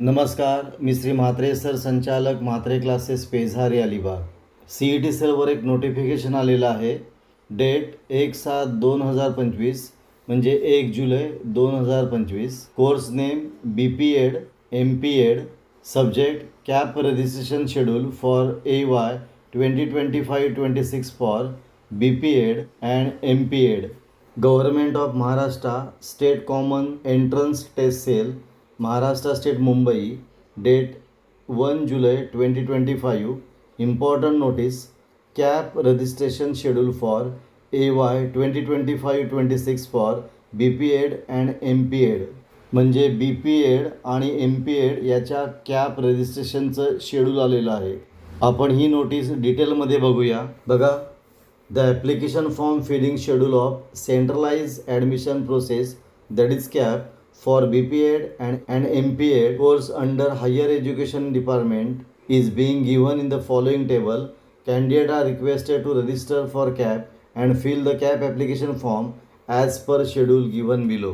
नमस्कार, मी श्री म्हात्रे सर, संचालक Mhatre classes, Pezari, Alibag. CET सेलवर एक नोटिफिकेशन आलेलं आहे. डेट 1/7/2025 म्हणजे 1 जुलै 2025. Course name BPEd MPEd. Subject CAP registration schedule for AY 2025-26 for BPEd and MPEd. Government of Maharashtra state common entrance test cell, Maharashtra state, Mumbai. Date 1 जुलै 2025. Important notice: CAP registration schedule for AY 2025-26 for BPEd and MPEd. म्हणजे BPEd आणि MPEd याच्या CAP रजिस्ट्रेशनचं schedule आलेलं आहे. आपण ही notice डिटेलमध्ये बघूया. बघा, the application form filling schedule of centralise admission process, that is CAP, for BPEd and MPEd course under higher education department is being given in the following table. Candidates are requested to register for CAP and fill the CAP application form as per schedule given below.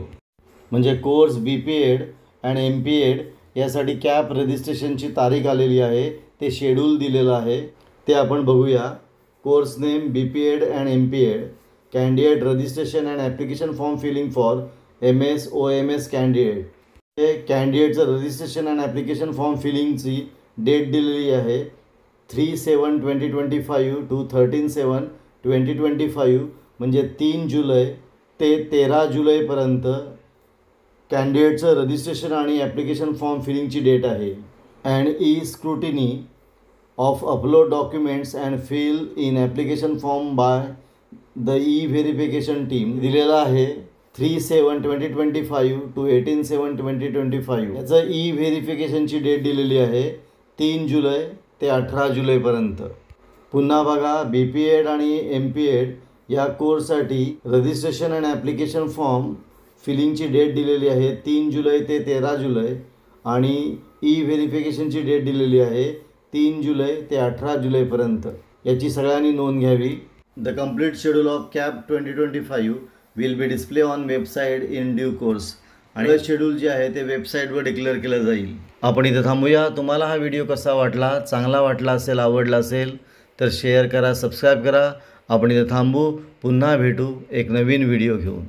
म्हणजे course BPEd and MPEd यासाठी cap रजिस्ट्रेशनची तारीख आलेली आहे, ते schedule दिलेलं आहे, ते आपण बघूया. Course name BPEd and MPEd. Candidate registration and application form filling for MS OMS candidate. हे कॅन्डिडेटचं रजिस्ट्रेशन अँड ॲप्लिकेशन फॉर्म फिलिंगची डेट दिलेली आहे 3/7/2025 to 13/7/2025. म्हणजे 3 जुलै ते 13 जुलैपर्यंत कॅन्डिडेटचं रजिस्ट्रेशन आणि ॲप्लिकेशन फॉर्म फिलिंगची डेट आहे. And scrutiny of upload documents and fill in application form by the verification team दिलेला आहे 3/7/2025 to 18/7/2025. याचं व्हेरिफिकेशनची डेट दिलेली आहे 3 जुलै ते 18 जुलैपर्यंत. पुन्हा बघा, BPEd आणि MPEd या कोर्ससाठी रजिस्ट्रेशन अँड ॲप्लिकेशन फॉर्म फिलिंगची डेट दिलेली आहे 3 जुलै ते 13 जुलै आणि व्हेरिफिकेशनची डेट दिलेली आहे 3 जुलै ते 18 जुलैपर्यंत. याची सगळ्यांनी नोंद घ्यावी. The complete schedule of cap 2025 will be display on website in due course. आणि शेड्यूल जे आहे ते वेबसाईटवर डिक्लेअर केलं जाईल. आपण इथे थांबूया. तुम्हाला हा व्हिडिओ कसा वाटला, चांगला वाटला असेल, आवडला असेल तर शेअर करा, सबस्क्राईब करा. आपण इथे थांबू, पुन्हा भेटू एक नवीन व्हिडिओ घेऊन.